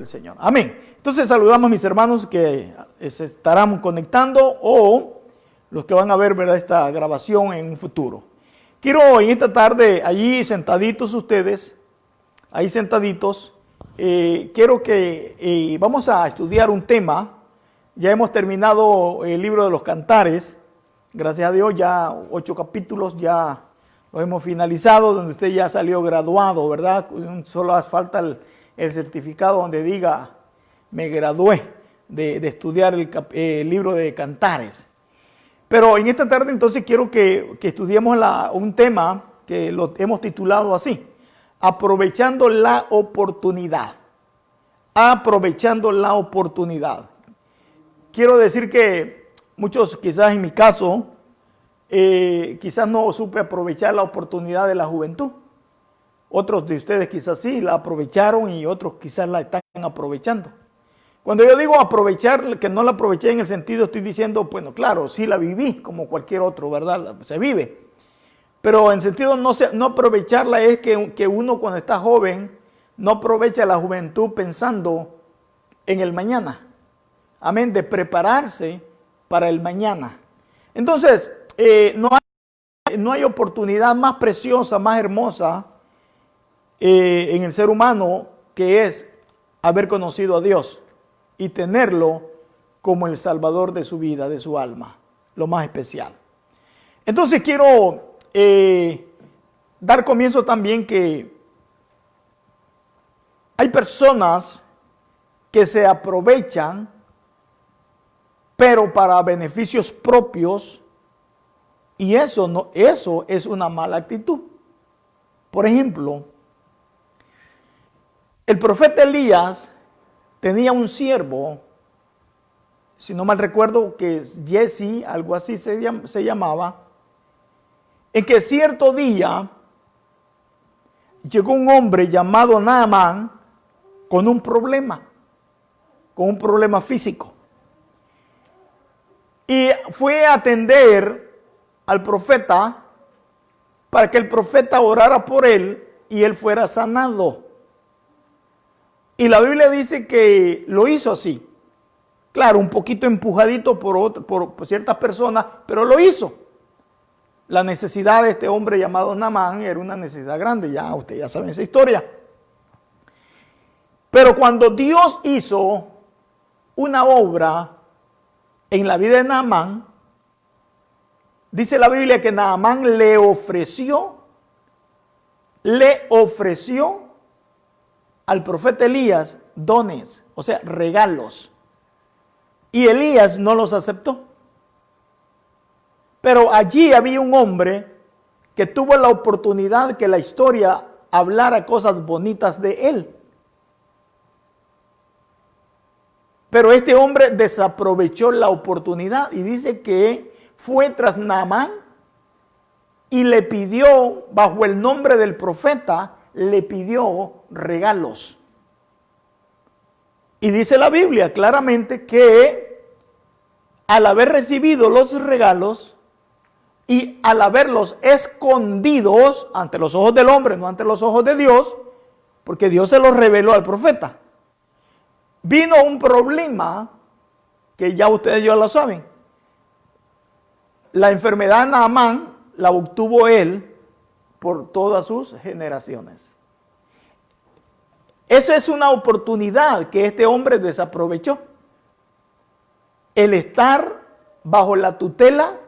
del Señor. Amén. Entonces saludamos a mis hermanos que se estarán conectando o los que van a ver, ¿verdad?, esta grabación en un futuro. Quiero en esta tarde, allí sentaditos ustedes, ahí sentaditos, quiero que vamos a estudiar un tema. Ya hemos terminado el libro de los Cantares. Gracias a Dios, ya 8 capítulos ya los hemos finalizado, donde usted ya salió graduado, ¿verdad? Solo falta el certificado donde diga, me gradué de estudiar el libro de Cantares. Pero en esta tarde entonces quiero que estudiemos un tema que lo hemos titulado así, aprovechando la oportunidad. Aprovechando la oportunidad. Quiero decir que muchos, quizás en mi caso, quizás no supe aprovechar la oportunidad de la juventud. Otros de ustedes quizás sí la aprovecharon y otros quizás la están aprovechando. Cuando yo digo aprovechar, que no la aproveché en el sentido, estoy diciendo, bueno, claro, sí la viví como cualquier otro, ¿verdad? Se vive. Pero en sentido no aprovecharla es que uno cuando está joven no aprovecha la juventud pensando en el mañana. Amén, de prepararse para el mañana. Entonces, no hay oportunidad más preciosa, más hermosa en el ser humano que es haber conocido a Dios y tenerlo como el Salvador de su vida, de su alma, lo más especial. Entonces quiero dar comienzo también que hay personas que se aprovechan, pero para beneficios propios, y eso es una mala actitud. Por ejemplo, el profeta Elías tenía un siervo, si no mal recuerdo, que es Jesse, algo así se llamaba, en que cierto día llegó un hombre llamado Naamán con un problema físico. Y fue a atender al profeta para que el profeta orara por él y él fuera sanado. Y la Biblia dice que lo hizo así. Claro, un poquito empujadito por ciertas personas, pero lo hizo. La necesidad de este hombre llamado Naamán era una necesidad grande, ya ustedes ya saben esa historia. Pero cuando Dios hizo una obra en la vida de Naamán, dice la Biblia que Naamán le ofreció al profeta Elías dones, o sea, regalos. Y Elías no los aceptó. Pero allí había un hombre que tuvo la oportunidad que la historia hablara cosas bonitas de él. Pero este hombre desaprovechó la oportunidad y dice que fue tras Naamán y le pidió, bajo el nombre del profeta, le pidió regalos. Y dice la Biblia claramente que al haber recibido los regalos y al haberlos escondidos ante los ojos del hombre, no ante los ojos de Dios, porque Dios se los reveló al profeta, vino un problema que ya ustedes ya lo saben. La enfermedad de Naamán la obtuvo él por todas sus generaciones. Eso es una oportunidad que este hombre desaprovechó. El estar bajo la tutela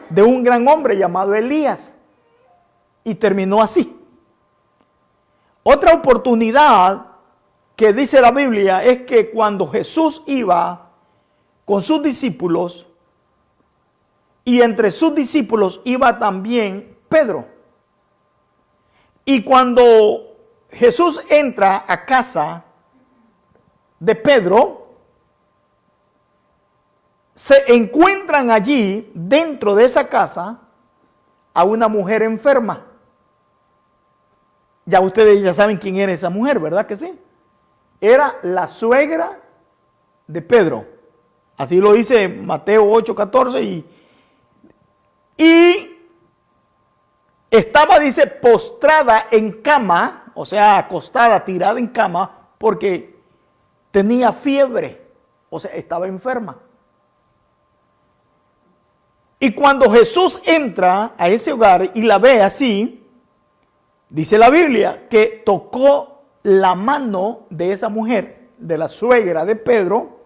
de un gran hombre llamado Elías. Y terminó así. Otra oportunidad que dice la Biblia es que cuando Jesús iba con sus discípulos, y entre sus discípulos iba también Pedro. Y cuando Jesús entra a casa de Pedro, se encuentran allí, dentro de esa casa, a una mujer enferma. Ya ustedes ya saben quién era esa mujer, ¿verdad que sí? Era la suegra de Pedro. Así lo dice Mateo 8:14 y estaba, dice, postrada en cama, o sea, acostada, tirada en cama, porque tenía fiebre, o sea, estaba enferma. Y cuando Jesús entra a ese hogar y la ve así, dice la Biblia que tocó la mano de esa mujer, de la suegra de Pedro.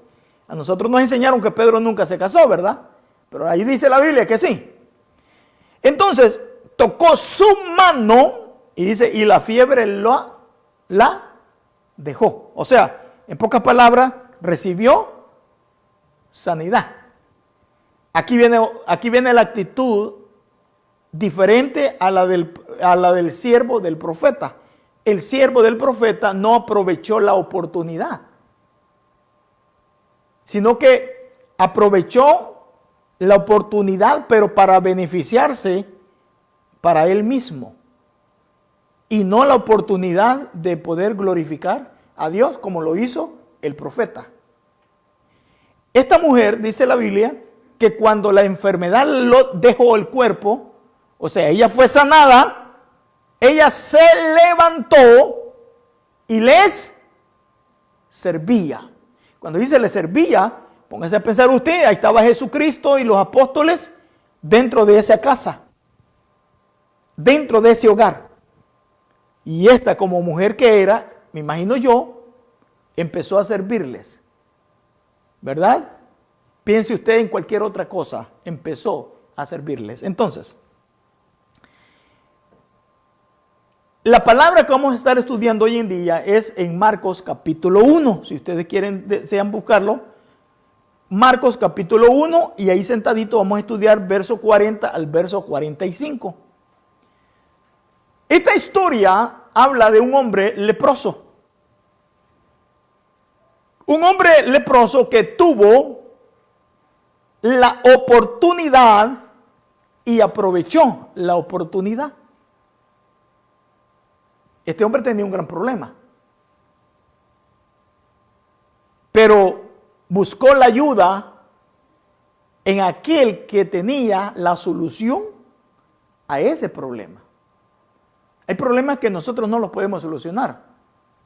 A nosotros nos enseñaron que Pedro nunca se casó, ¿verdad? Pero ahí dice la Biblia que sí. Entonces, tocó su mano y dice, y la fiebre la dejó. O sea, en pocas palabras, recibió sanidad. Aquí viene la actitud diferente a la del siervo del profeta. El siervo del profeta no aprovechó la oportunidad, sino que aprovechó la oportunidad, pero para beneficiarse para él mismo, y no la oportunidad de poder glorificar a Dios como lo hizo el profeta. Esta mujer, dice la Biblia, que cuando la enfermedad lo dejó el cuerpo, o sea, ella fue sanada, ella se levantó y les servía. Cuando dice les servía, póngase a pensar usted, ahí estaba Jesucristo y los apóstoles dentro de esa casa, dentro de ese hogar. Y esta, como mujer que era, me imagino yo, empezó a servirles, ¿verdad? Piense usted en cualquier otra cosa, empezó a servirles. Entonces, la palabra que vamos a estar estudiando hoy en día es en Marcos capítulo 1. Si ustedes desean buscarlo, Marcos capítulo 1, y ahí sentadito vamos a estudiar verso 40 al verso 45. Esta historia habla de un hombre leproso. Un hombre leproso que tuvo la oportunidad y aprovechó la oportunidad. Este hombre tenía un gran problema, pero buscó la ayuda en aquel que tenía la solución a ese problema. Hay problemas que nosotros no los podemos solucionar,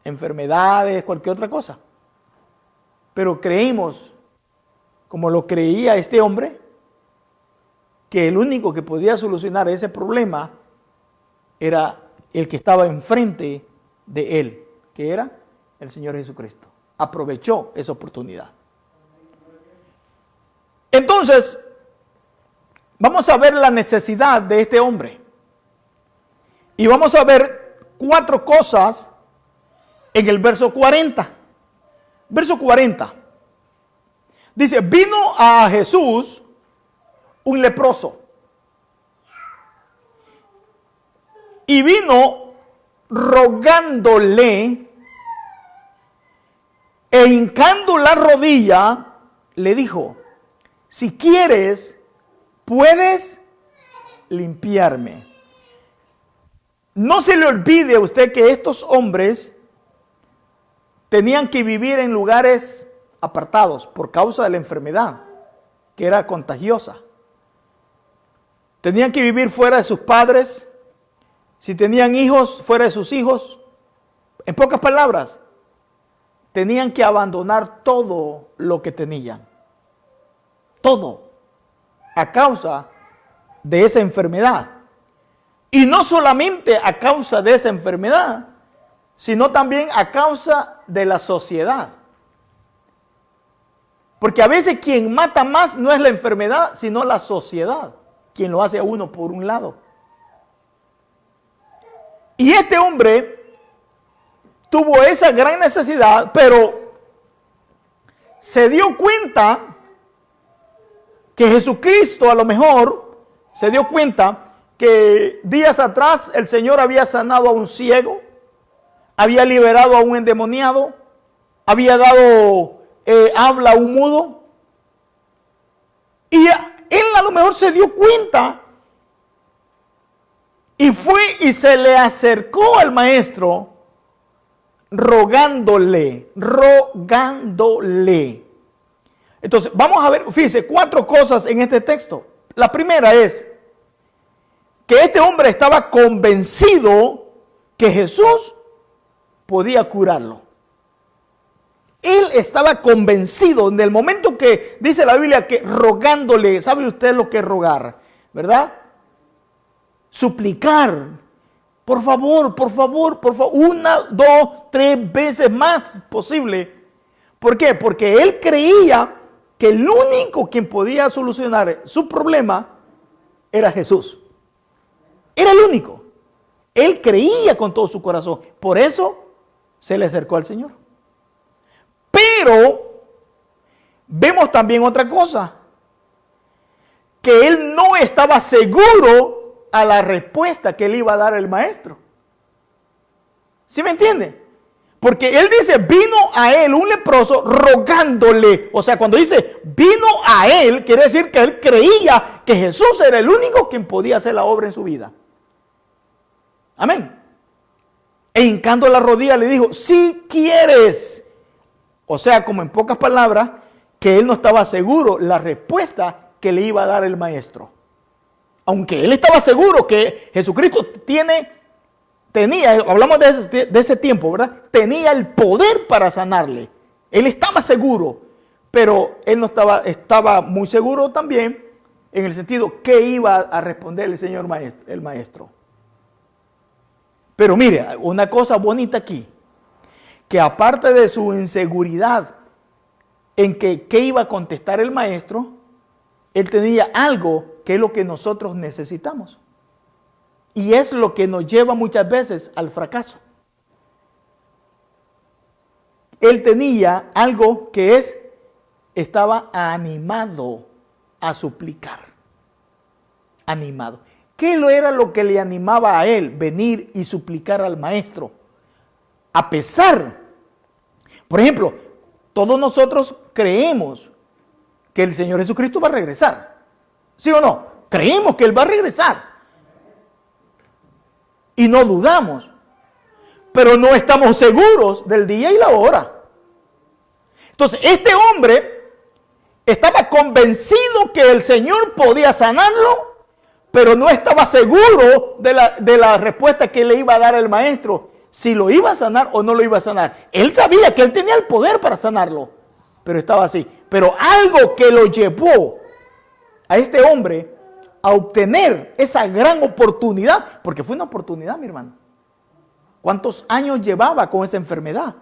enfermedades, cualquier otra cosa, pero creímos, como lo creía este hombre, que el único que podía solucionar ese problema era el que estaba enfrente de él, que era el Señor Jesucristo. Aprovechó esa oportunidad. Entonces, vamos a ver la necesidad de este hombre. Y vamos a ver 4 cosas en el verso 40. Verso 40. Dice, vino a Jesús un leproso. Y vino rogándole e hincando la rodilla, le dijo, si quieres, puedes limpiarme. No se le olvide a usted que estos hombres tenían que vivir en lugares apartados por causa de la enfermedad, que era contagiosa. Tenían que vivir fuera de sus padres. Si tenían hijos, fuera de sus hijos. En pocas palabras, tenían que abandonar todo lo que tenían. Todo. A causa de esa enfermedad. Y no solamente a causa de esa enfermedad, sino también a causa de la sociedad. Porque a veces quien mata más no es la enfermedad, sino la sociedad, quien lo hace a uno por un lado. Y este hombre tuvo esa gran necesidad, pero se dio cuenta que Jesucristo a lo mejor se dio cuenta que días atrás el Señor había sanado a un ciego, había liberado a un endemoniado, había dado habla a un mudo. Y él a lo mejor se dio cuenta y fue y se le acercó al maestro rogándole. Entonces, vamos a ver, fíjense, 4 cosas en este texto. La primera es que este hombre estaba convencido que Jesús podía curarlo. Él estaba convencido en el momento que dice la Biblia que rogándole, ¿sabe usted lo que es rogar? ¿Verdad? Suplicar, por favor, 1, 2, 3 veces más posible. ¿Por qué? Porque él creía que el único quien podía solucionar su problema era Jesús. Era el único. Él creía con todo su corazón. Por eso se le acercó al Señor. Pero vemos también otra cosa. Que él no estaba seguro a la respuesta que le iba a dar el maestro. ¿Sí me entiende? Porque él dice, vino a él un leproso rogándole. O sea, cuando dice, vino a él, quiere decir que él creía que Jesús era el único quien podía hacer la obra en su vida. Amén. E hincando la rodilla le dijo, si quieres. O sea, como en pocas palabras, que él no estaba seguro la respuesta que le iba a dar el maestro. Aunque él estaba seguro que Jesucristo tenía, hablamos de ese tiempo, ¿verdad? Tenía el poder para sanarle. Él estaba seguro, pero él no estaba muy seguro también en el sentido que iba a responder el maestro. Pero mire, una cosa bonita aquí, que aparte de su inseguridad en que qué iba a contestar el maestro, él tenía algo que es lo que nosotros necesitamos. Y es lo que nos lleva muchas veces al fracaso. Él tenía algo que estaba animado a suplicar. Animado. ¿Qué era lo que le animaba a él venir y suplicar al maestro? A pesar, por ejemplo, todos nosotros creemos que el Señor Jesucristo va a regresar. ¿Sí o no? Creemos que Él va a regresar. Y no dudamos. Pero no estamos seguros del día y la hora. Entonces, este hombre estaba convencido que el Señor podía sanarlo, pero no estaba seguro de la respuesta que le iba a dar el maestro, si lo iba a sanar o no lo iba a sanar. Él sabía que él tenía el poder para sanarlo, pero estaba así. Pero algo que lo llevó a este hombre a obtener esa gran oportunidad, porque fue una oportunidad, mi hermano. ¿Cuántos años llevaba con esa enfermedad?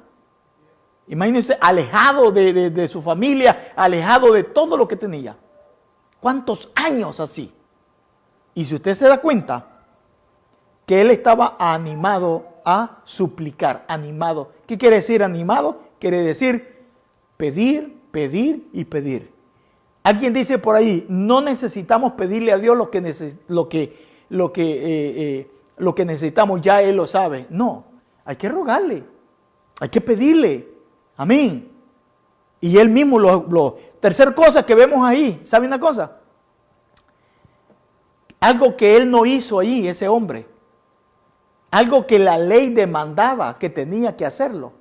Imagínense, alejado de su familia, alejado de todo lo que tenía. ¿Cuántos años así? Y si usted se da cuenta que él estaba animado a suplicar, animado. ¿Qué quiere decir animado? Quiere decir pedir, pedir y pedir. Alguien dice por ahí, no necesitamos pedirle a Dios lo que necesitamos, ya Él lo sabe. No, hay que rogarle, hay que pedirle. Amén. Y Él mismo Tercer cosa que vemos ahí, ¿sabe una cosa? Algo que él no hizo ahí, ese hombre. Algo que la ley demandaba que tenía que hacerlo.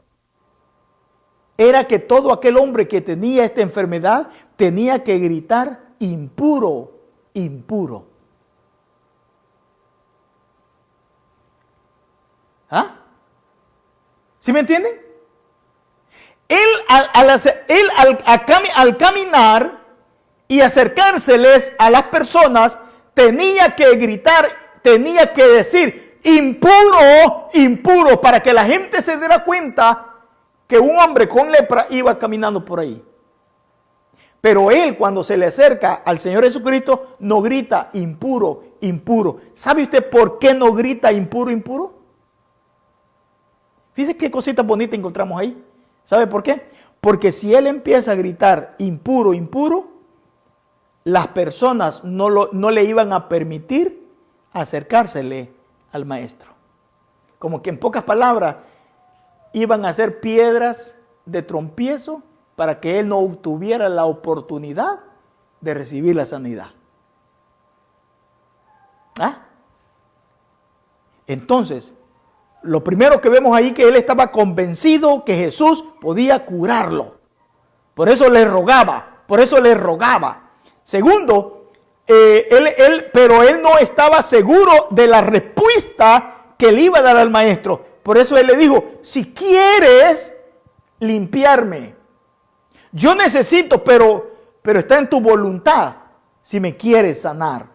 Era que todo aquel hombre que tenía esta enfermedad tenía que gritar impuro, impuro. ¿Ah? ¿Sí me entienden? Al caminar y acercárseles a las personas, tenía que gritar, tenía que decir impuro, impuro, para que la gente se diera cuenta que un hombre con lepra iba caminando por ahí. Pero él, cuando se le acerca al Señor Jesucristo, no grita impuro, impuro. ¿Sabe usted por qué no grita impuro, impuro? Fíjese qué cosita bonita encontramos ahí. ¿Sabe por qué? Porque si él empieza a gritar impuro, impuro, las personas no le iban a permitir acercársele al maestro. Como que en pocas palabras, iban a hacer piedras de trompiezo para que él no obtuviera la oportunidad de recibir la sanidad. ¿Ah? Entonces, lo primero que vemos ahí que él estaba convencido que Jesús podía curarlo. Por eso le rogaba, Segundo, pero él no estaba seguro de la respuesta que le iba a dar al maestro. Por eso él le dijo, si quieres limpiarme, Yo necesito, pero está en tu voluntad si me quieres sanar.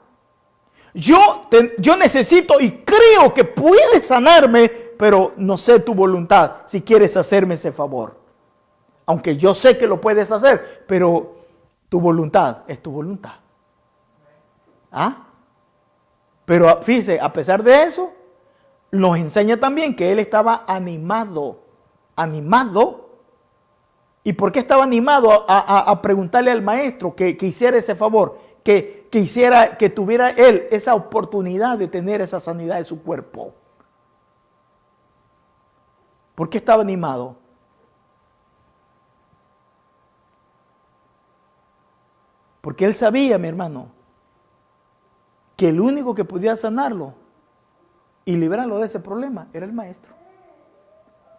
Yo necesito y creo que puedes sanarme, pero no sé tu voluntad si quieres hacerme ese favor. Aunque yo sé que lo puedes hacer, pero tu voluntad es tu voluntad. ¿Ah? Pero fíjese, a pesar de eso, nos enseña también que él estaba animado. ¿Y por qué estaba animado a preguntarle al maestro que hiciera ese favor? Que tuviera él esa oportunidad de tener esa sanidad de su cuerpo. ¿Por qué estaba animado? Porque él sabía, mi hermano, que el único que podía sanarlo y librarlo de ese problema era el maestro.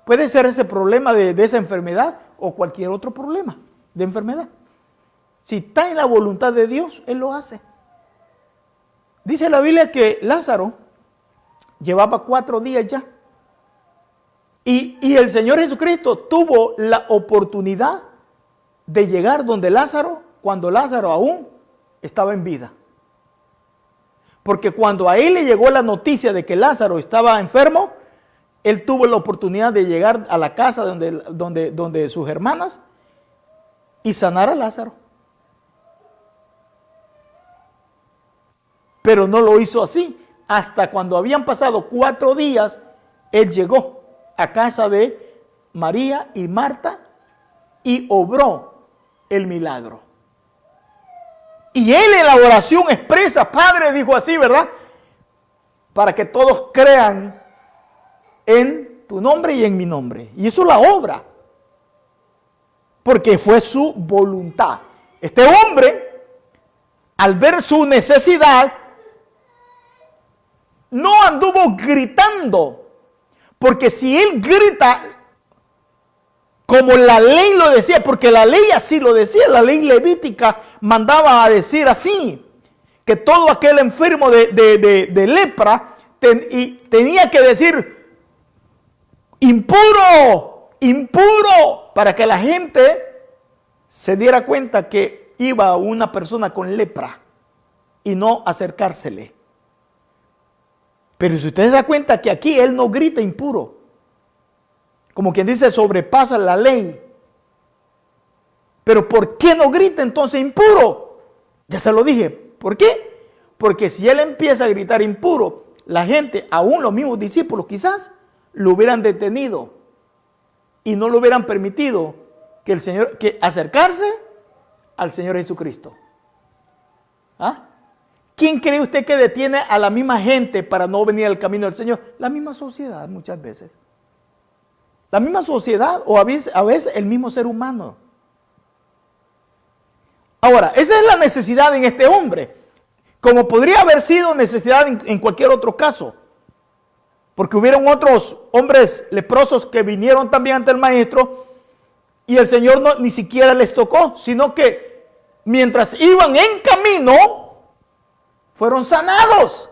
Puede ser ese problema de esa enfermedad o cualquier otro problema de enfermedad. Si está en la voluntad de Dios, Él lo hace. Dice la Biblia que Lázaro llevaba 4 días ya. Y el Señor Jesucristo tuvo la oportunidad de llegar donde Lázaro, cuando Lázaro aún estaba en vida. Porque cuando a él le llegó la noticia de que Lázaro estaba enfermo, él tuvo la oportunidad de llegar a la casa donde sus hermanas y sanar a Lázaro. Pero no lo hizo así. Hasta cuando habían pasado 4 días, él llegó a casa de María y Marta y obró el milagro. Y él en la oración expresa, Padre, dijo así, ¿verdad? Para que todos crean en tu nombre y en mi nombre. Y eso es la obra. Porque fue su voluntad. Este hombre, al ver su necesidad, no anduvo gritando. Porque si él grita, como la ley lo decía, porque la ley así lo decía, la ley levítica mandaba a decir así, que todo aquel enfermo de lepra tenía que decir, impuro, impuro, para que la gente se diera cuenta que iba una persona con lepra y no acercársele. Pero si usted se da cuenta que aquí él no grita impuro, como quien dice, sobrepasa la ley. Pero ¿por qué no grita entonces impuro? Ya se lo dije. ¿Por qué? Porque si él empieza a gritar impuro, la gente, aún los mismos discípulos quizás, lo hubieran detenido y no lo hubieran permitido que acercarse al Señor Jesucristo. ¿Ah? ¿Quién cree usted que detiene a la misma gente para no venir al camino del Señor? La misma sociedad muchas veces. La misma sociedad o a veces el mismo ser humano. Ahora, esa es la necesidad en este hombre. Como podría haber sido necesidad en cualquier otro caso. Porque hubieron otros hombres leprosos que vinieron también ante el maestro y el Señor ni siquiera les tocó, sino que mientras iban en camino, fueron sanados.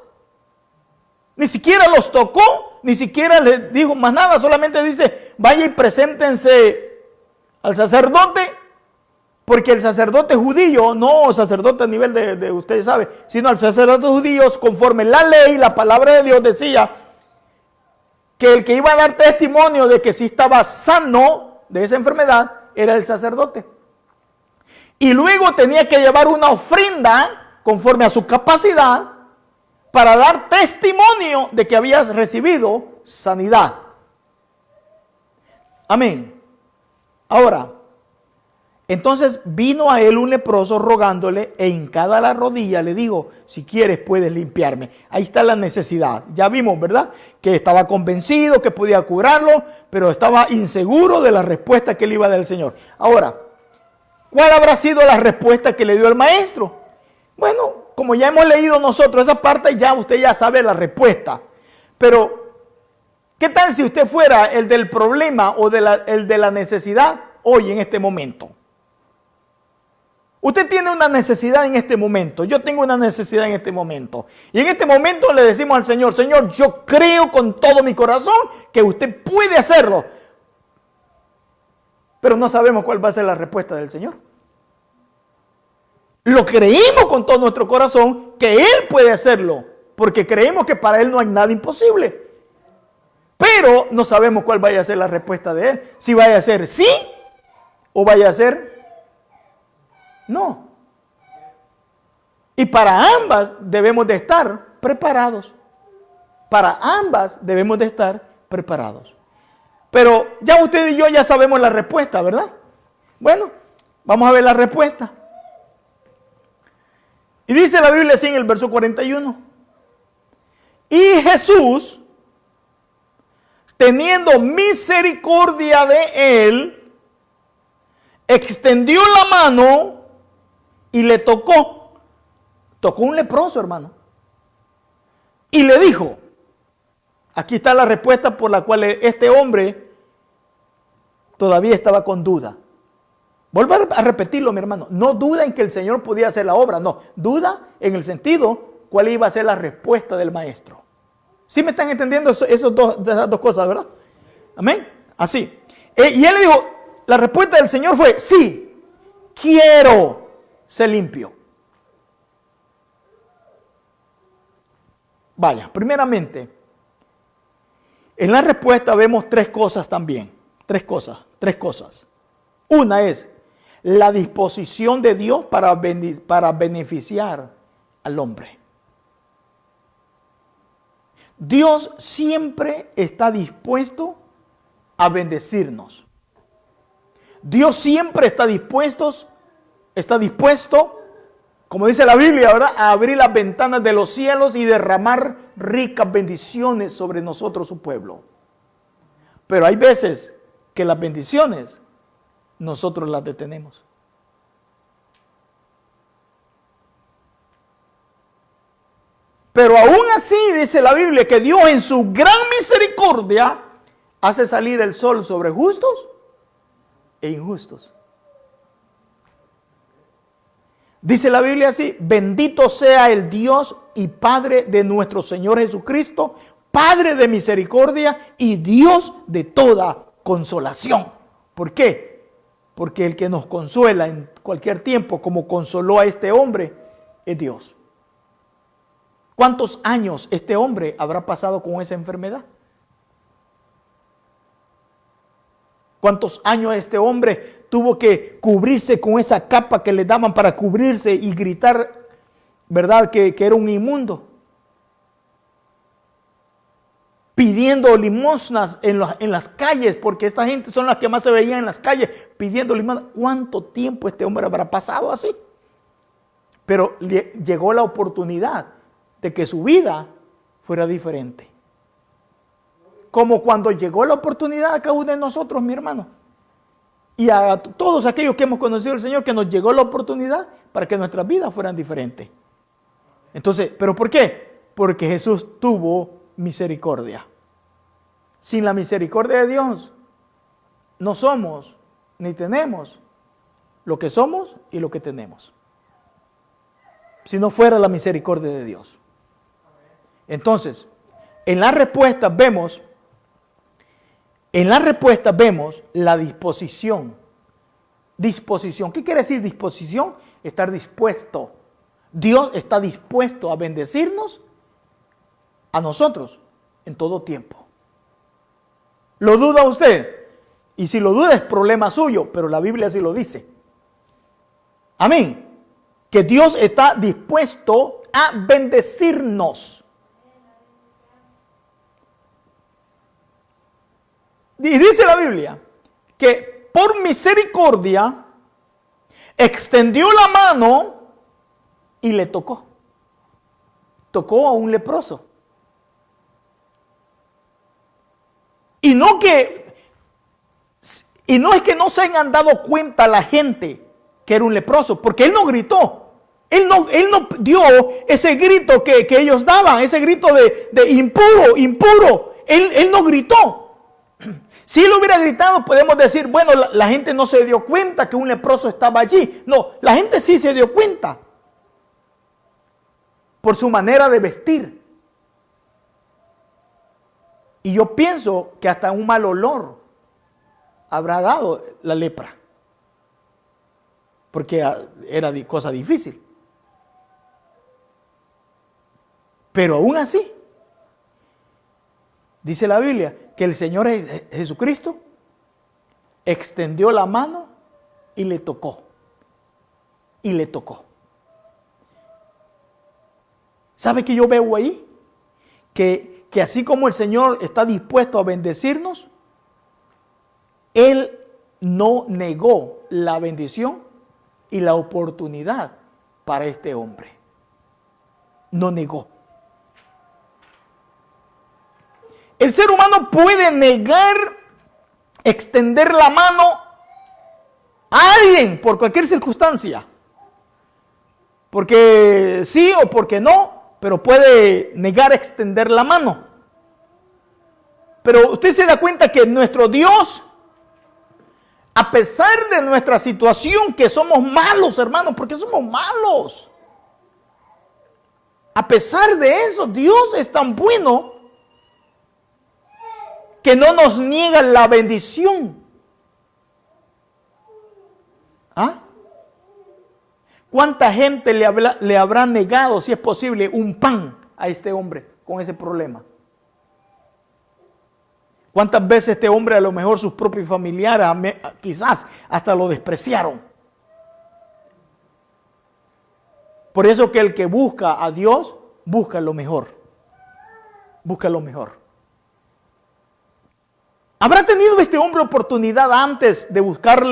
Ni siquiera los tocó, ni siquiera les dijo más nada, solamente dice, vaya y preséntense al sacerdote, porque el sacerdote judío, no sacerdote a nivel de ustedes saben, sino al sacerdote judío, conforme la ley, la palabra de Dios decía, que el que iba a dar testimonio de que sí estaba sano de esa enfermedad, era el sacerdote. Y luego tenía que llevar una ofrenda, conforme a su capacidad, para dar testimonio de que habías recibido sanidad. Amén. Ahora, entonces vino a él un leproso rogándole e hincada la rodilla le dijo, si quieres puedes limpiarme. Ahí está la necesidad. Ya vimos, ¿verdad? Que estaba convencido que podía curarlo, pero estaba inseguro de la respuesta que le iba a dar el Señor. Ahora, ¿cuál habrá sido la respuesta que le dio el maestro? Bueno, como ya hemos leído nosotros esa parte, ya usted ya sabe la respuesta. Pero, ¿qué tal si usted fuera el del problema o el de la necesidad hoy en este momento? Usted tiene una necesidad en este momento, yo tengo una necesidad en este momento. Y en este momento le decimos al Señor, Señor, yo creo con todo mi corazón que usted puede hacerlo. pero no sabemos cuál va a ser la respuesta del Señor. Lo creímos con todo nuestro corazón que Él puede hacerlo, porque creemos que para Él no hay nada imposible. Pero no sabemos cuál vaya a ser la respuesta de Él. Si vaya a ser sí o vaya a ser no. Y para ambas debemos de estar preparados. Para ambas debemos de estar preparados. Pero ya usted y yo ya sabemos la respuesta, ¿verdad? Bueno, vamos a ver la respuesta. Y dice la Biblia así en el verso 41. Y Jesús, teniendo misericordia de él, extendió la mano y le tocó. Tocó un leproso, hermano. Y le dijo, aquí está la respuesta por la cual este hombre todavía estaba con duda. Vuelvo a repetirlo, mi hermano. No duda en que el Señor podía hacer la obra, no. Duda en el sentido cuál iba a ser la respuesta del maestro. ¿Sí me están entendiendo esas dos cosas, verdad? Amén. Así. Y él le dijo, la respuesta del Señor fue, sí, quiero ser limpio. Vaya, primeramente, en la respuesta vemos tres cosas también. Tres cosas. Una es la disposición de Dios para beneficiar al hombre. Dios siempre está dispuesto a bendecirnos. Dios siempre está dispuesto, como dice la Biblia, ¿verdad?, a abrir las ventanas de los cielos y derramar ricas bendiciones sobre nosotros, su pueblo. Pero hay veces que las bendiciones nosotros las detenemos. Pero aún así dice la Biblia que Dios en su gran misericordia hace salir el sol sobre justos e injustos. Dice la Biblia así, bendito sea el Dios y Padre de nuestro Señor Jesucristo, Padre de misericordia y Dios de toda consolación. ¿Por qué? Porque el que nos consuela en cualquier tiempo, como consoló a este hombre, es Dios. ¿Cuántos años este hombre habrá pasado con esa enfermedad? ¿Cuántos años este hombre tuvo que cubrirse con esa capa que le daban para cubrirse y gritar, verdad, que era un inmundo? Pidiendo limosnas en las calles, porque esta gente son las que más se veían en las calles, pidiendo limosnas. ¿Cuánto tiempo este hombre habrá pasado así? Pero llegó la oportunidad de que su vida fuera diferente. Como cuando llegó la oportunidad a cada uno de nosotros, mi hermano. Y a todos aquellos que hemos conocido al Señor, que nos llegó la oportunidad para que nuestras vidas fueran diferentes. Entonces, ¿pero por qué? Porque Jesús tuvo misericordia. Sin la misericordia de Dios, no somos ni tenemos lo que somos y lo que tenemos. Si no fuera la misericordia de Dios. Entonces, en la respuesta vemos la disposición. Disposición. ¿Qué quiere decir disposición? Estar dispuesto. Dios está dispuesto a bendecirnos a nosotros en todo tiempo. ¿Lo duda usted? Y si lo duda es problema suyo, pero la Biblia sí lo dice. Amén. Que Dios está dispuesto a bendecirnos. Y dice la Biblia que por misericordia extendió la mano y le tocó. Tocó a un leproso. Y no es que no se hayan dado cuenta la gente que era un leproso, porque él no gritó. Él no dio ese grito que ellos daban, ese grito de impuro, impuro. Él no gritó. Si él hubiera gritado, podemos decir, bueno, la gente no se dio cuenta que un leproso estaba allí. No, la gente sí se dio cuenta. Por su manera de vestir. Y yo pienso que hasta un mal olor habrá dado la lepra, porque era cosa difícil. Pero aún así, dice la Biblia que el Señor Jesucristo extendió la mano y le tocó. Y le tocó. ¿Sabe qué yo veo ahí? Que así como el Señor está dispuesto a bendecirnos, Él no negó la bendición y la oportunidad para este hombre. No negó. El ser humano puede negar extender la mano a alguien por cualquier circunstancia. Porque sí o porque no, pero puede negar extender la mano. Pero usted se da cuenta que nuestro Dios, a pesar de nuestra situación, que somos malos, hermanos, porque somos malos. A pesar de eso, Dios es tan bueno que no nos niega la bendición. ¿Ah? ¿Cuánta gente le habrá negado, si es posible, un pan a este hombre con ese problema? ¿Cuántas veces este hombre, a lo mejor sus propios familiares, quizás hasta lo despreciaron? Por eso que el que busca a Dios, busca lo mejor. Busca lo mejor. ¿Habrá tenido este hombre oportunidad antes de buscar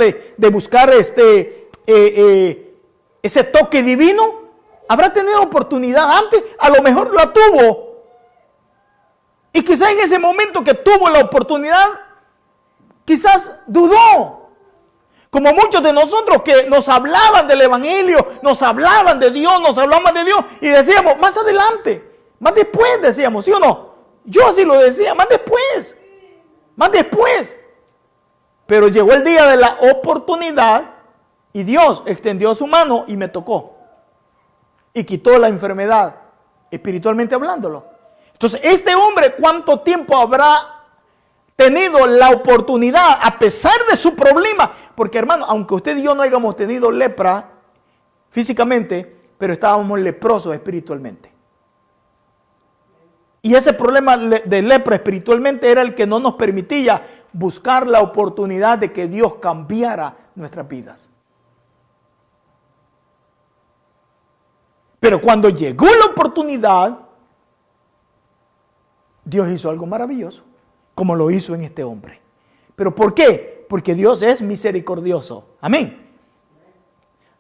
ese toque divino? ¿Habrá tenido oportunidad antes? A lo mejor la tuvo. Y quizás en ese momento que tuvo la oportunidad, quizás dudó. Como muchos de nosotros que nos hablaban del Evangelio, nos hablaban de Dios, y decíamos, más adelante, más después decíamos, ¿sí o no? Yo así lo decía, más después. Pero llegó el día de la oportunidad y Dios extendió su mano y me tocó. Y quitó la enfermedad, espiritualmente hablándolo. Entonces, este hombre, ¿cuánto tiempo habrá tenido la oportunidad a pesar de su problema? Porque, hermano, aunque usted y yo no hayamos tenido lepra físicamente, pero estábamos leprosos espiritualmente. Y ese problema de lepra espiritualmente era el que no nos permitía buscar la oportunidad de que Dios cambiara nuestras vidas. Pero cuando llegó la oportunidad, Dios hizo algo maravilloso, como lo hizo en este hombre. ¿Pero por qué? Porque Dios es misericordioso. Amén.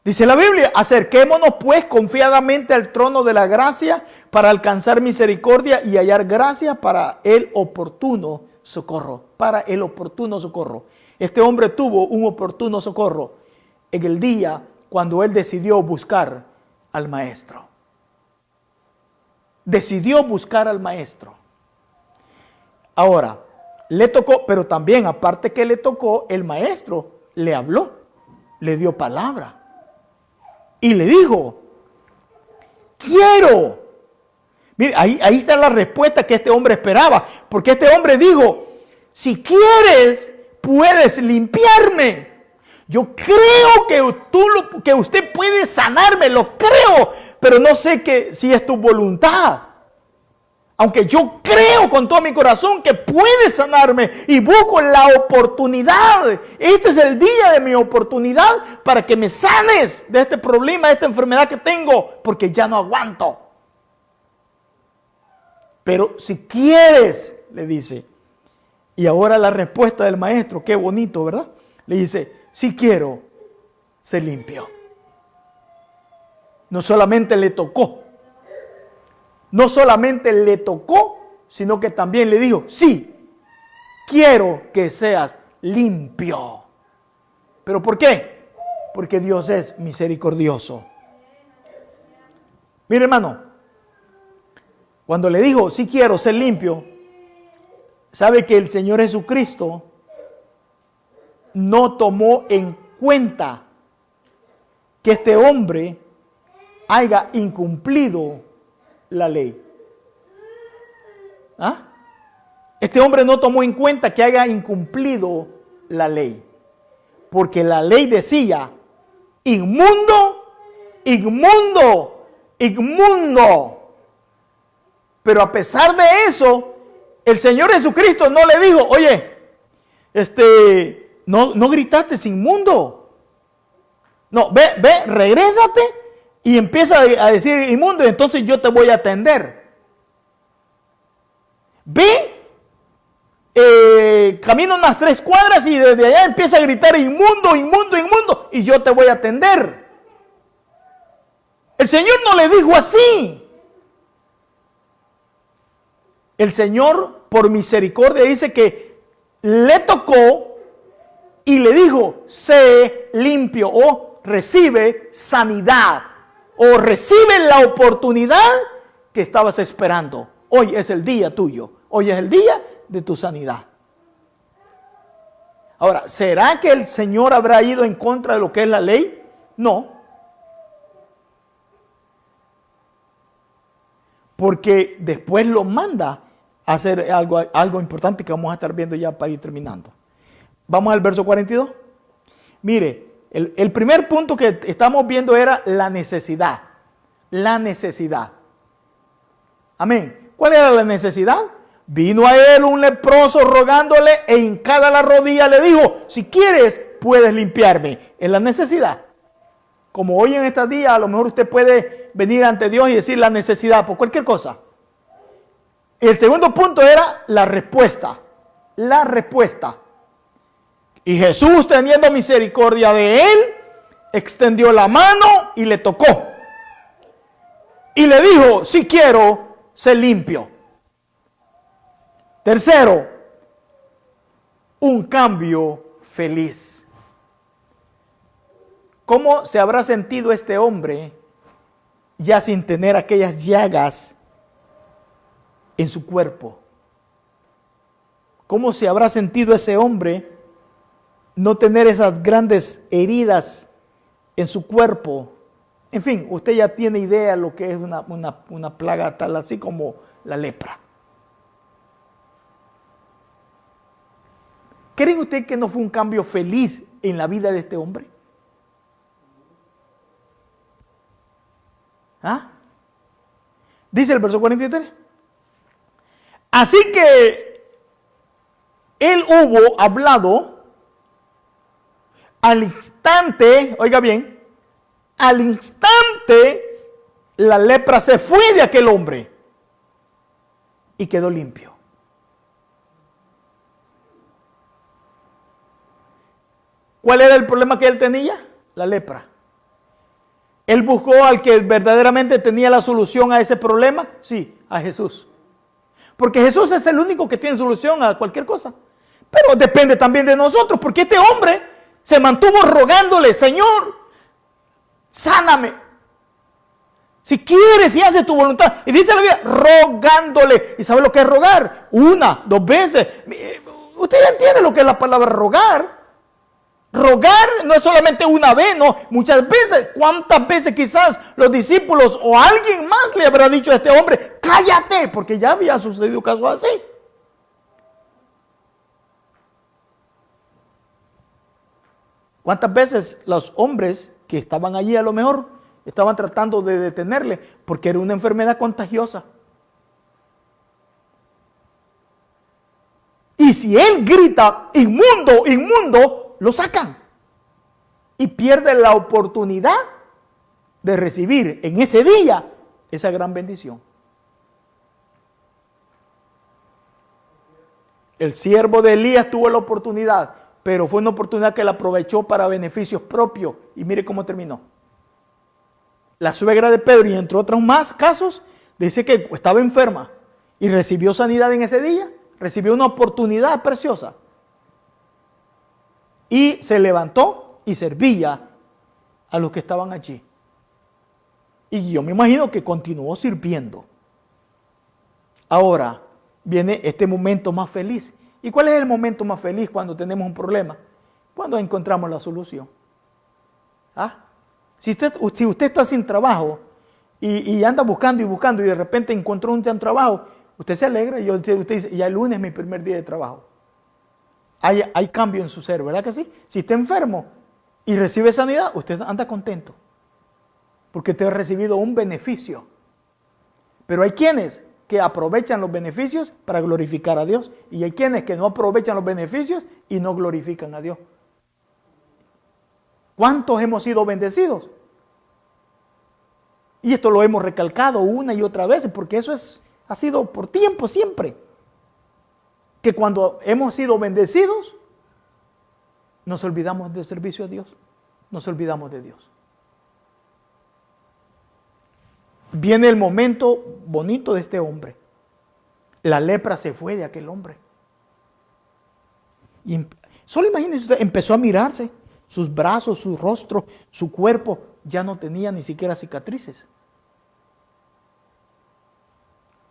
Dice la Biblia, acerquémonos pues confiadamente al trono de la gracia para alcanzar misericordia y hallar gracia para el oportuno socorro. Para el oportuno socorro. Este hombre tuvo un oportuno socorro en el día cuando él decidió buscar al maestro. Decidió buscar al maestro. Ahora, le tocó, pero también aparte que le tocó, el maestro le habló, le dio palabra. Y le dijo, quiero. Mire, ahí está la respuesta que este hombre esperaba. Porque este hombre dijo, si quieres, puedes limpiarme. Yo creo que usted puede sanarme, lo creo. Pero no sé si es tu voluntad. Aunque yo creo con todo mi corazón que puedes sanarme y busco la oportunidad. Este es el día de mi oportunidad para que me sanes de este problema, de esta enfermedad que tengo, porque ya no aguanto. Pero si quieres, le dice. Y ahora la respuesta del maestro, qué bonito, ¿verdad? Le dice, si quiero, se limpió. No solamente le tocó. No solamente le tocó, sino que también le dijo, sí, quiero que seas limpio. ¿Pero por qué? Porque Dios es misericordioso. Mire, hermano, cuando le dijo, sí quiero ser limpio, sabe que el Señor Jesucristo no tomó en cuenta que este hombre haya incumplido la ley. ¿Ah? Este hombre no tomó en cuenta que haya incumplido la ley. Porque la ley decía, inmundo, inmundo, inmundo. Pero a pesar de eso, el Señor Jesucristo no le dijo, oye, no gritaste inmundo. No, ve, regrésate y empieza a decir inmundo, y entonces yo te voy a atender. Ve, camina unas 3 cuadras y desde allá empieza a gritar inmundo, inmundo, inmundo, y yo te voy a atender. El Señor no le dijo así. El Señor, por misericordia, dice que le tocó y le dijo, sé limpio, o recibe sanidad, o recibe la oportunidad que estabas esperando. Hoy es el día tuyo, hoy es el día de tu sanidad. Ahora, ¿será que el Señor habrá ido en contra de lo que es la ley? No. Porque después lo manda a hacer algo importante que vamos a estar viendo ya para ir terminando. Vamos al verso 42. Mire, el primer punto que estamos viendo era la necesidad. La necesidad. Amén. ¿Cuál era la necesidad? Vino a él un leproso rogándole e hincada la rodilla le dijo, si quieres puedes limpiarme. Es la necesidad. Como hoy en estos días a lo mejor usted puede venir ante Dios y decir la necesidad por cualquier cosa. El segundo punto era la respuesta. La respuesta. Y Jesús, teniendo misericordia de él, extendió la mano y le tocó. Y le dijo, si quiero, sé limpio. Tercero, un cambio feliz. ¿Cómo se habrá sentido este hombre ya sin tener aquellas llagas en su cuerpo? ¿Cómo se habrá sentido ese hombre no tener esas grandes heridas en su cuerpo? En fin, usted ya tiene idea de lo que es una plaga tal así como la lepra. ¿Creen usted que no fue un cambio feliz en la vida de este hombre? ¿Ah? Dice el verso 43. Así que él hubo hablado al instante, oiga bien, al instante la lepra se fue de aquel hombre y quedó limpio. ¿Cuál era el problema que él tenía? La lepra. ¿Él buscó al que verdaderamente tenía la solución a ese problema? Sí, a Jesús. Porque Jesús es el único que tiene solución a cualquier cosa. Pero depende también de nosotros, porque este hombre se mantuvo rogándole, Señor, sáname. Si quieres y haces tu voluntad. Y dice la Biblia, rogándole. ¿Y sabe lo que es rogar? 1, 2 veces. Usted ya entiende lo que es la palabra rogar. Rogar no es solamente una vez, no, muchas veces. ¿Cuántas veces quizás los discípulos o alguien más le habrá dicho a este hombre, cállate? Porque ya había sucedido casos así. ¿Cuántas veces los hombres que estaban allí a lo mejor estaban tratando de detenerle porque era una enfermedad contagiosa? Y si él grita, inmundo, inmundo, lo sacan y pierden la oportunidad de recibir en ese día esa gran bendición. El siervo de Elías tuvo la oportunidad, pero fue una oportunidad que la aprovechó para beneficios propios. Y mire cómo terminó. La suegra de Pedro, y entre otros más casos, dice que estaba enferma y recibió sanidad en ese día, recibió una oportunidad preciosa. Y se levantó y servía a los que estaban allí. Y yo me imagino que continuó sirviendo. Ahora viene este momento más feliz. ¿Y cuál es el momento más feliz cuando tenemos un problema? Cuando encontramos la solución. ¿Ah? Si usted está sin trabajo y anda buscando y buscando y de repente encontró un trabajo, usted se alegra y usted dice, ya el lunes es mi primer día de trabajo. hay cambio en su ser, ¿verdad que sí? Si está enfermo y recibe sanidad, usted anda contento, porque usted ha recibido un beneficio. Pero hay quienes que aprovechan los beneficios para glorificar a Dios, y hay quienes que no aprovechan los beneficios y no glorifican a Dios. ¿Cuántos hemos sido bendecidos? Y esto lo hemos recalcado una y otra vez, porque eso ha sido por tiempo siempre. Que cuando hemos sido bendecidos, nos olvidamos del servicio a Dios, nos olvidamos de Dios. Viene el momento bonito de este hombre. La lepra se fue de aquel hombre. Y solo imagínense usted, empezó a mirarse, sus brazos, su rostro, su cuerpo, ya no tenía ni siquiera cicatrices.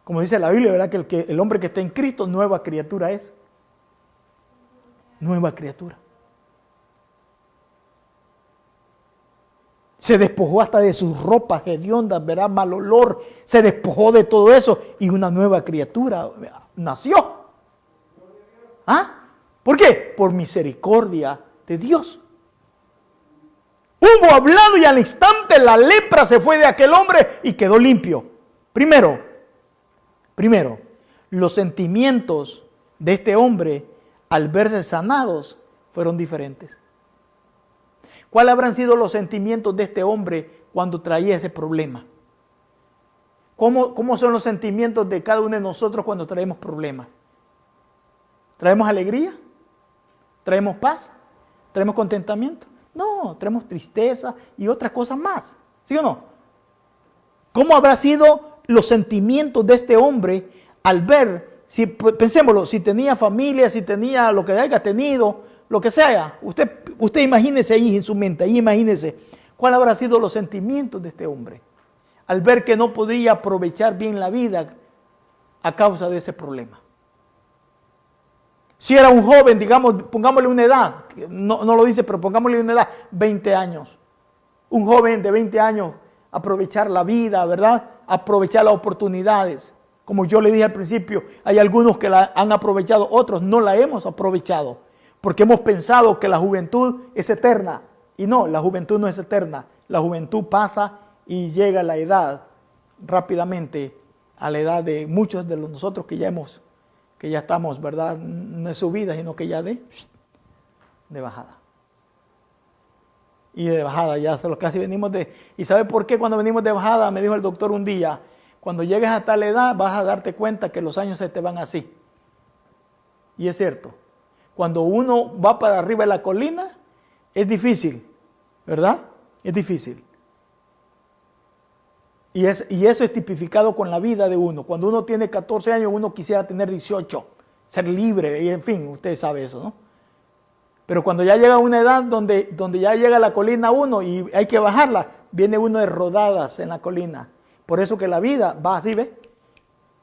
Como dice la Biblia, ¿verdad? Que el hombre que está en Cristo, nueva criatura es. Nueva criatura. Se despojó hasta de sus ropas hediondas, ¿verdad? Mal olor. Se despojó de todo eso y una nueva criatura nació. ¿Ah? ¿Por qué? Por misericordia de Dios. Hubo hablado y al instante la lepra se fue de aquel hombre y quedó limpio. Primero, los sentimientos de este hombre al verse sanados fueron diferentes. ¿Cuáles habrán sido los sentimientos de este hombre cuando traía ese problema? ¿Cómo son los sentimientos de cada uno de nosotros cuando traemos problemas? ¿Traemos alegría? ¿Traemos paz? ¿Traemos contentamiento? No, traemos tristeza y otras cosas más. ¿Sí o no? ¿Cómo habrá sido los sentimientos de este hombre al ver, pensémoslo, si tenía familia, si tenía lo que haya tenido, lo que sea, usted imagínese ahí en su mente, ahí imagínese cuál habrá sido los sentimientos de este hombre al ver que no podría aprovechar bien la vida a causa de ese problema. Si era un joven, digamos, pongámosle una edad, no lo dice, pero pongámosle una edad, 20 años. Un joven de 20 años, aprovechar la vida, ¿verdad? Aprovechar las oportunidades. Como yo le dije al principio, hay algunos que la han aprovechado, otros no la hemos aprovechado. Porque hemos pensado que la juventud es eterna. Y no, la juventud no es eterna. La juventud pasa y llega a la edad rápidamente, a la edad de muchos de nosotros que ya estamos, ¿verdad? No es subida, sino que ya de bajada. Y de bajada ya casi venimos de... ¿Y sabe por qué cuando venimos de bajada? Me dijo el doctor un día, cuando llegues a tal edad vas a darte cuenta que los años se te van así. Y es cierto. Cuando uno va para arriba de la colina, es difícil, ¿verdad? Es difícil. Y eso es tipificado con la vida de uno. Cuando uno tiene 14 años, uno quisiera tener 18, ser libre, y en fin, usted sabe eso, ¿no? Pero cuando ya llega a una edad donde ya llega a la colina uno y hay que bajarla, viene uno de rodadas en la colina. Por eso que la vida va así, ¿ve?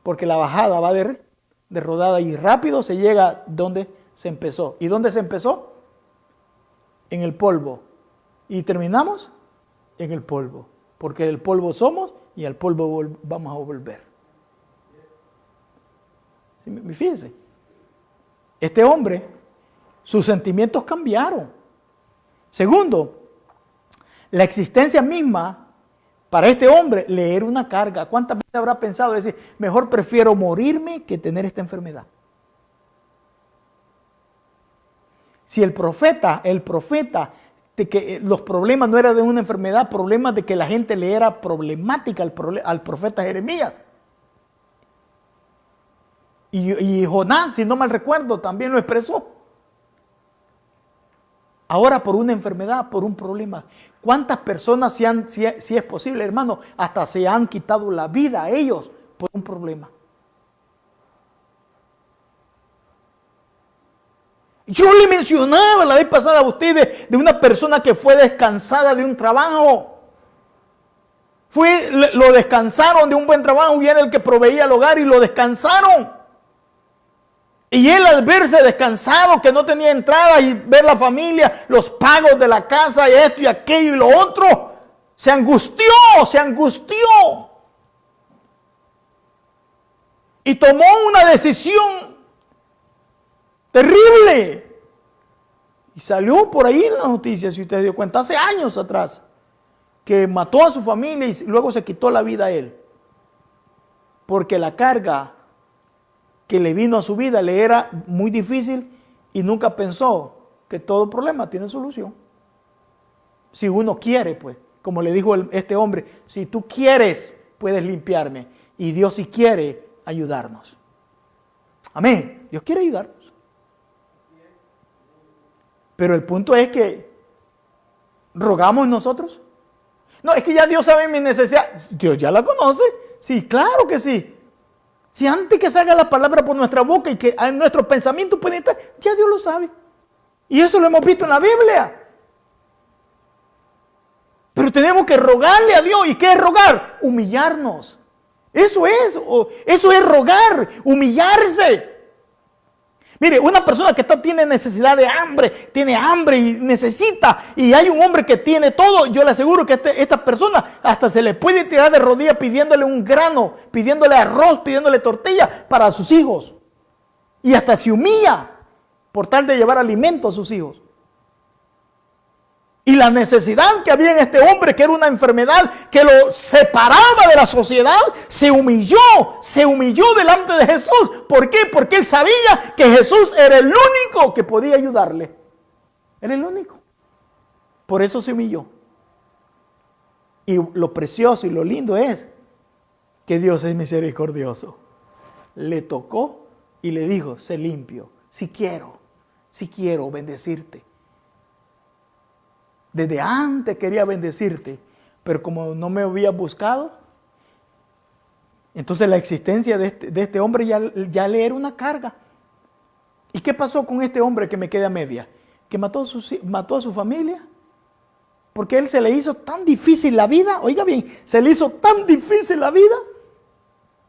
Porque la bajada va de rodada y rápido se llega donde se empezó. ¿Y dónde se empezó? En el polvo. Y terminamos en el polvo. Porque del polvo somos y al polvo vamos a volver. ¿Sí? Fíjense. Este hombre, sus sentimientos cambiaron. Segundo, la existencia misma para este hombre le era una carga. ¿Cuántas veces habrá pensado decir, mejor prefiero morirme que tener esta enfermedad? Si el profeta, de que los problemas no eran de una enfermedad, problemas de que la gente le era problemática al profeta Jeremías. Y Jonás, si no mal recuerdo, también lo expresó. Ahora por una enfermedad, por un problema. ¿Cuántas personas, si es posible, hermano, hasta se han quitado la vida a ellos por un problema? Yo le mencionaba la vez pasada a ustedes de una persona que fue descansada de un trabajo. Lo descansaron de un buen trabajo y era el que proveía el hogar y lo descansaron. Y él al verse descansado, que no tenía entrada y ver la familia, los pagos de la casa y esto y aquello y lo otro, se angustió. Y tomó una decisión terrible. Y salió por ahí en las noticias, si usted dio cuenta, hace años atrás, que mató a su familia y luego se quitó la vida a él. Porque la carga que le vino a su vida le era muy difícil y nunca pensó que todo problema tiene solución. Si uno quiere, pues, como le dijo este hombre, si tú quieres, puedes limpiarme. Y Dios sí quiere ayudarnos. Amén. Dios quiere ayudarnos. Pero el punto es que rogamos nosotros. No, es que ya Dios sabe mi necesidad. Dios ya la conoce. Sí, claro que sí. Si antes que salga la palabra por nuestra boca y que nuestros pensamientos pueden estar, ya Dios lo sabe. Y eso lo hemos visto en la Biblia. Pero tenemos que rogarle a Dios. ¿Y qué es rogar? Humillarnos. Eso es rogar, humillarse. Mire, una persona que tiene necesidad de hambre, tiene hambre y necesita, y hay un hombre que tiene todo, yo le aseguro que esta persona hasta se le puede tirar de rodillas pidiéndole un grano, pidiéndole arroz, pidiéndole tortilla para sus hijos. Y hasta se humilla por tal de llevar alimento a sus hijos. Y la necesidad que había en este hombre, que era una enfermedad que lo separaba de la sociedad, se humilló delante de Jesús. ¿Por qué? Porque él sabía que Jesús era el único que podía ayudarle. Era el único. Por eso se humilló. Y lo precioso y lo lindo es que Dios es misericordioso. Le tocó y le dijo, sé limpio, si quiero bendecirte. Desde antes quería bendecirte, pero como no me había buscado, entonces la existencia de este hombre ya le era una carga. ¿Y qué pasó con este hombre que me queda a media? Que mató a su familia, porque él se le hizo tan difícil la vida, oiga bien, se le hizo tan difícil la vida,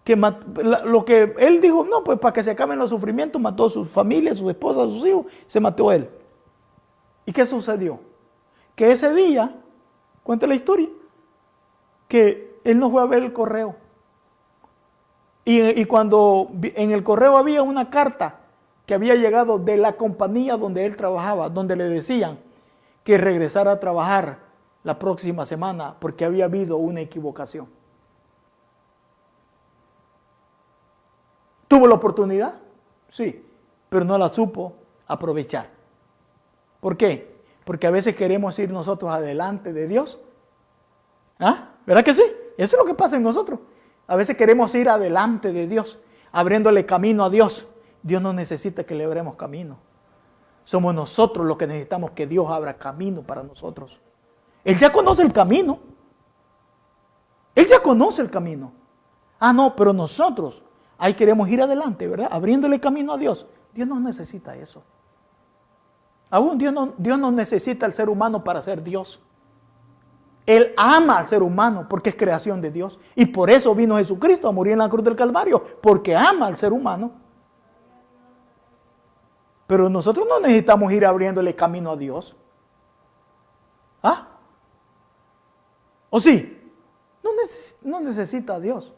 que lo que él dijo, no, pues para que se acaben los sufrimientos, mató a su familia, a su esposa, a sus hijos, se mató él. ¿Y qué sucedió? Que ese día, cuenta la historia, que él no fue a ver el correo. Y cuando en el correo había una carta que había llegado de la compañía donde él trabajaba, donde le decían que regresara a trabajar la próxima semana porque había habido una equivocación. ¿Tuvo la oportunidad? Sí, pero no la supo aprovechar. ¿Por qué? Porque a veces queremos ir nosotros adelante de Dios. ¿Ah? ¿Verdad que sí? Eso es lo que pasa en nosotros. A veces queremos ir adelante de Dios, abriéndole camino a Dios. Dios no necesita que le abramos camino. Somos nosotros los que necesitamos que Dios abra camino para nosotros. Él ya conoce el camino. Él ya conoce el camino. Ah, no, pero nosotros ahí queremos ir adelante, ¿verdad? Abriéndole camino a Dios. Dios no necesita eso. Aún Dios no necesita al ser humano para ser Dios. Él ama al ser humano porque es creación de Dios. Y por eso vino Jesucristo a morir en la cruz del Calvario, porque ama al ser humano. Pero nosotros no necesitamos ir abriéndole camino a Dios. ¿Ah? ¿O sí? No necesita a Dios.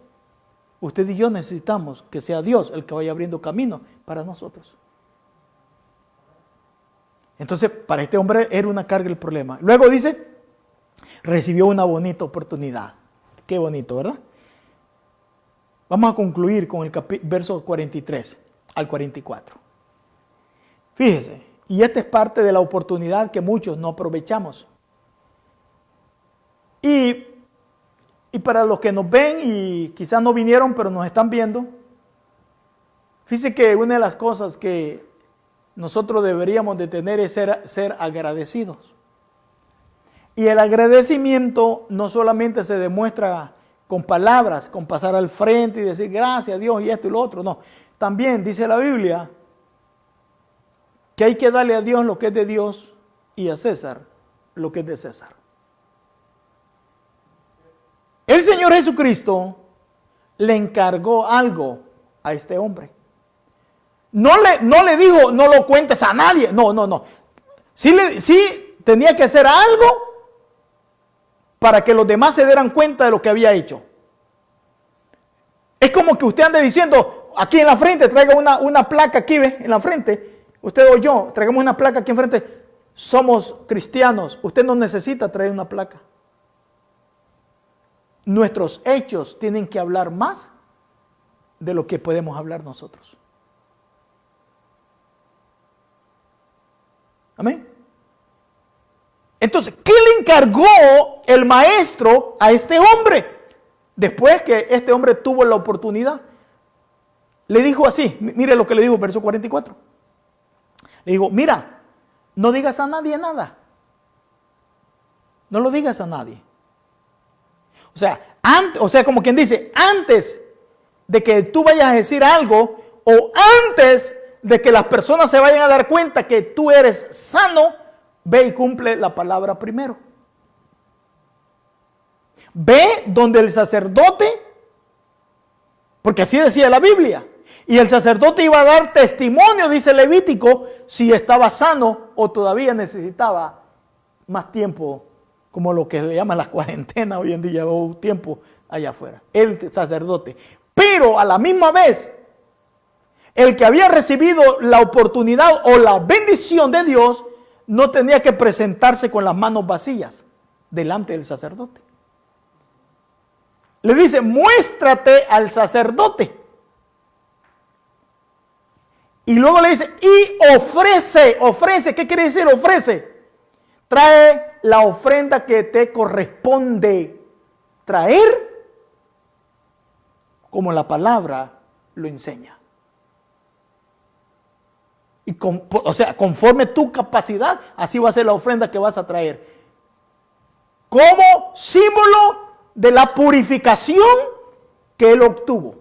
Usted y yo necesitamos que sea Dios el que vaya abriendo camino para nosotros. Entonces, para este hombre era una carga el problema. Luego dice, recibió una bonita oportunidad. Qué bonito, ¿verdad? Vamos a concluir con el verso 43 al 44. Fíjese, y esta es parte de la oportunidad que muchos no aprovechamos. Y para los que nos ven y quizás no vinieron, pero nos están viendo, fíjese que una de las cosas que nosotros deberíamos de tener es ser agradecidos. Y el agradecimiento no solamente se demuestra con palabras, con pasar al frente y decir gracias a Dios y esto y lo otro, no. También dice la Biblia que hay que darle a Dios lo que es de Dios y a César lo que es de César. El Señor Jesucristo le encargó algo a este hombre. No le dijo, no lo cuentes a nadie. No. Sí tenía que hacer algo para que los demás se dieran cuenta de lo que había hecho. Es como que usted ande diciendo, aquí en la frente, traiga una placa aquí, ¿ve? En la frente. Usted o yo, traigamos una placa aquí enfrente. somos cristianos, usted no necesita traer una placa. Nuestros hechos tienen que hablar más de lo que podemos hablar nosotros. Amén. Entonces, ¿qué le encargó el maestro a este hombre? Después que este hombre tuvo la oportunidad, le dijo así, mire lo que le dijo, verso 44. Le dijo, mira, no digas a nadie nada. No lo digas a nadie. O sea, como quien dice, antes de que tú vayas a decir algo, o antes de que las personas se vayan a dar cuenta que tú eres sano, ve y cumple la palabra primero. Ve donde el sacerdote, porque así decía la Biblia, y el sacerdote iba a dar testimonio, dice Levítico, si estaba sano o todavía necesitaba más tiempo, como lo que le llaman las cuarentenas hoy en día, o tiempo allá afuera, el sacerdote. Pero a la misma vez, el que había recibido la oportunidad o la bendición de Dios, no tenía que presentarse con las manos vacías delante del sacerdote. Le dice, muéstrate al sacerdote. Y luego le dice, y ofrece, ¿qué quiere decir ofrece? Trae la ofrenda que te corresponde traer, como la palabra lo enseña. Y conforme tu capacidad, así va a ser la ofrenda que vas a traer. Como símbolo de la purificación que él obtuvo.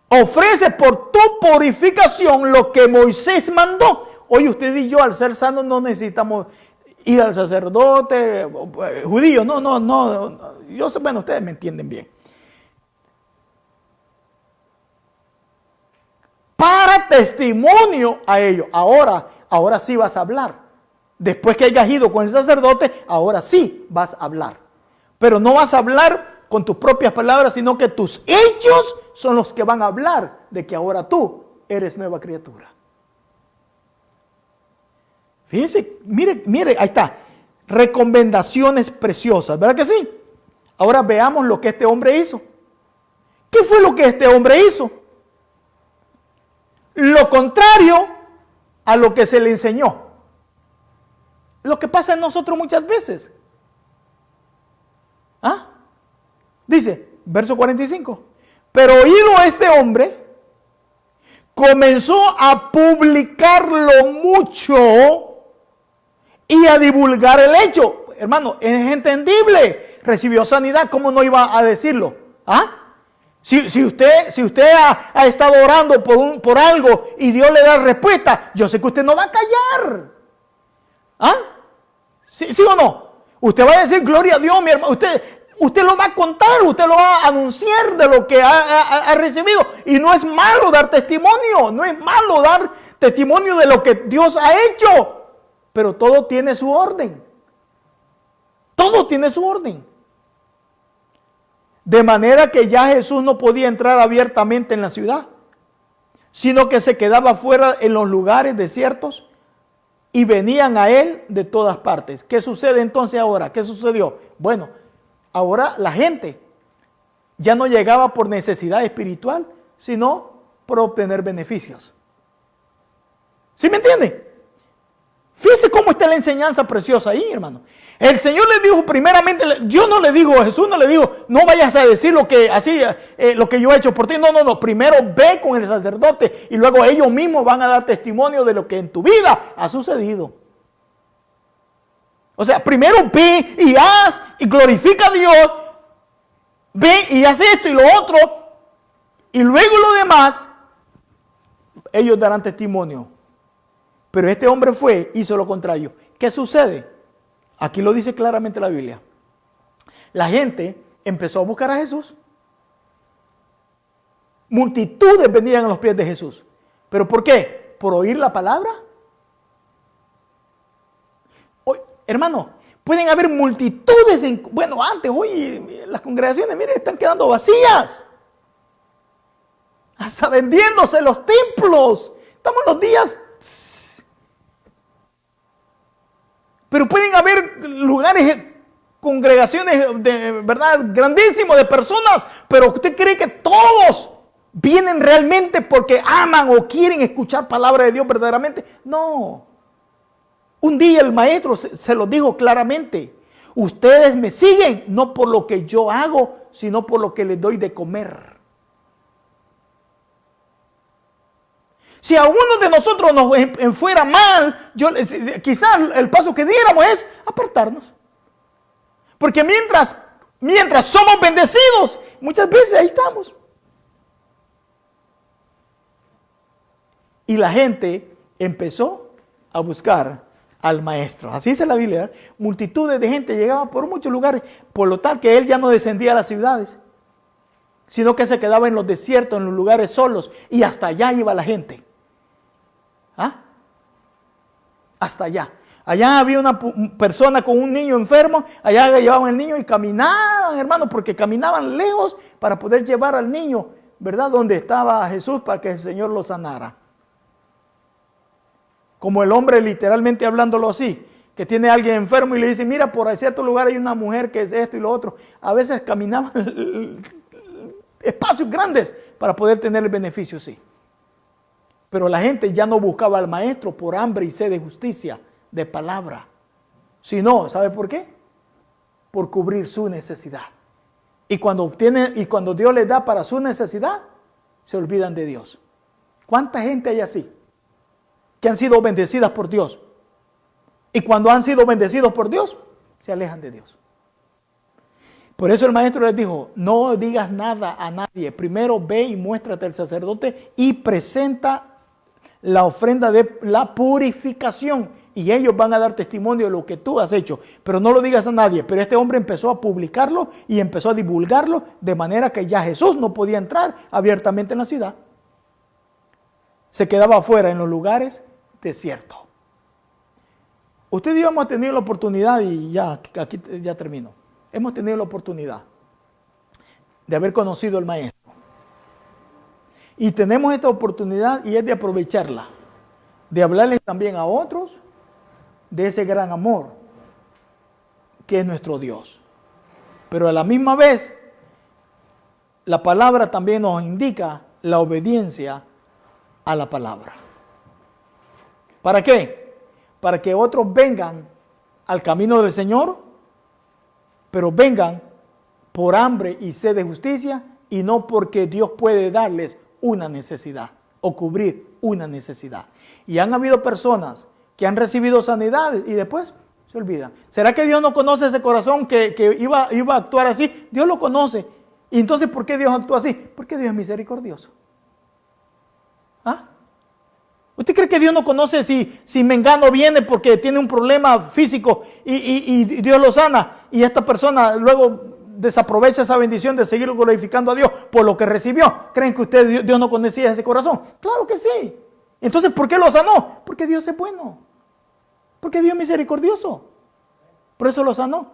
Ofrece por tu purificación lo que Moisés mandó. Hoy usted y yo, al ser sanos, no necesitamos ir al sacerdote judío. No. Yo sé, bueno, ustedes me entienden bien. Para testimonio a ellos. Ahora sí vas a hablar. Después que hayas ido con el sacerdote, ahora sí vas a hablar. Pero no vas a hablar con tus propias palabras, sino que tus hechos son los que van a hablar de que ahora tú eres nueva criatura. Fíjense, mire, ahí está. Recomendaciones preciosas, ¿verdad que sí? Ahora veamos lo que este hombre hizo. ¿Qué fue lo que este hombre hizo? Lo contrario a lo que se le enseñó. Lo que pasa en nosotros muchas veces. Dice, verso 45. Pero oído este hombre, comenzó a publicarlo mucho y a divulgar el hecho. Hermano, es entendible. Recibió sanidad, ¿cómo no iba a decirlo? Si usted ha estado orando por algo y Dios le da respuesta, yo sé que usted no va a callar. ¿Sí o no? Usted va a decir, gloria a Dios, mi hermano. Usted lo va a contar, usted lo va a anunciar de lo que ha recibido. Y no es malo dar testimonio, no es malo dar testimonio de lo que Dios ha hecho. Pero todo tiene su orden. Todo tiene su orden. De manera que ya Jesús no podía entrar abiertamente en la ciudad, sino que se quedaba fuera en los lugares desiertos y venían a él de todas partes. ¿Qué sucede entonces ahora? ¿Qué sucedió? Bueno, ahora la gente ya no llegaba por necesidad espiritual, sino por obtener beneficios. ¿Sí me entiende? Fíjese cómo está la enseñanza preciosa ahí, hermano. El Señor le dijo primeramente, Jesús no le dijo, no vayas a decir lo que yo he hecho por ti. No. Primero ve con el sacerdote y luego ellos mismos van a dar testimonio de lo que en tu vida ha sucedido. O sea, primero ve y haz y glorifica a Dios. Ve y haz esto y lo otro. Y luego lo demás, ellos darán testimonio. Pero este hombre hizo lo contrario. ¿Qué sucede? Aquí lo dice claramente la Biblia. La gente empezó a buscar a Jesús. Multitudes venían a los pies de Jesús. ¿Pero por qué? ¿Por oír la palabra? Hoy, hermano, pueden haber multitudes. Antes, hoy las congregaciones, están quedando vacías. Hasta vendiéndose los templos. Estamos en los días Pero pueden haber lugares, congregaciones de verdad grandísimos de personas, pero ¿usted cree que todos vienen realmente porque aman o quieren escuchar palabra de Dios verdaderamente? No. Un día el maestro se lo dijo claramente: ustedes me siguen no por lo que yo hago, sino por lo que les doy de comer. Si a uno de nosotros nos fuera mal, quizás el paso que diéramos es apartarnos. Porque mientras somos bendecidos, muchas veces ahí estamos. Y la gente empezó a buscar al maestro. Así dice la Biblia, ¿eh? Multitudes de gente llegaban por muchos lugares, por lo tal que él ya no descendía a las ciudades, sino que se quedaba en los desiertos, en los lugares solos, y hasta allá iba la gente. ¿Ah? Hasta allá. Allá había una persona con un niño enfermo, allá llevaban el niño y caminaban, hermano, porque caminaban lejos para poder llevar al niño, ¿verdad? Donde estaba Jesús, para que el Señor lo sanara. Como el hombre, literalmente hablándolo así, que tiene a alguien enfermo y le dice: mira, por cierto lugar hay una mujer que es esto y lo otro. A veces caminaban espacios grandes para poder tener el beneficio, sí. Pero la gente ya no buscaba al maestro por hambre y sed de justicia, de palabra, sino, ¿sabe por qué? Por cubrir su necesidad. Y cuando Dios les da para su necesidad, se olvidan de Dios. ¿Cuánta gente hay así? Que han sido bendecidas por Dios. Y cuando han sido bendecidos por Dios, se alejan de Dios. Por eso el maestro les dijo: no digas nada a nadie. Primero ve y muéstrate al sacerdote y presenta la ofrenda de la purificación. Y ellos van a dar testimonio de lo que tú has hecho. Pero no lo digas a nadie. Pero este hombre empezó a publicarlo y empezó a divulgarlo, de manera que ya Jesús no podía entrar abiertamente en la ciudad. Se quedaba afuera en los lugares desiertos. Usted y yo hemos tenido la oportunidad, y ya aquí ya termino. Hemos tenido la oportunidad de haber conocido al maestro. Y tenemos esta oportunidad, y es de aprovecharla, de hablarles también a otros de ese gran amor que es nuestro Dios. Pero a la misma vez, la palabra también nos indica la obediencia a la palabra. ¿Para qué? Para que otros vengan al camino del Señor, pero vengan por hambre y sed de justicia, y no porque Dios puede darles una necesidad o cubrir una necesidad. Y han habido personas que han recibido sanidades y después se olvidan. ¿Será que Dios no conoce ese corazón que iba a actuar así? Dios lo conoce. Y entonces, ¿por qué Dios actúa así? Porque Dios es misericordioso. ¿Ah? ¿Usted cree que Dios no conoce si Mengano viene porque tiene un problema físico y Dios lo sana, y esta persona luego desaprovecha esa bendición de seguir glorificando a Dios por lo que recibió? ¿Creen que Dios no conocía ese corazón? Claro que sí. Entonces, ¿por qué lo sanó? Porque Dios es bueno. Porque Dios es misericordioso. Por eso lo sanó.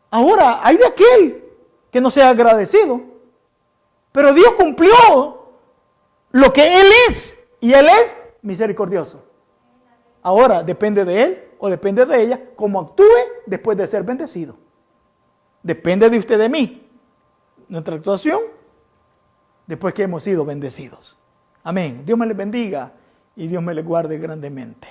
Ahora, hay de aquel que no sea agradecido. Pero Dios cumplió lo que Él es. Y Él es misericordioso. Ahora, depende de Él o depende de ella cómo actúe después de ser bendecido. Depende de usted, de mí, nuestra actuación después que hemos sido bendecidos. Amén. Dios me les bendiga y Dios me les guarde grandemente.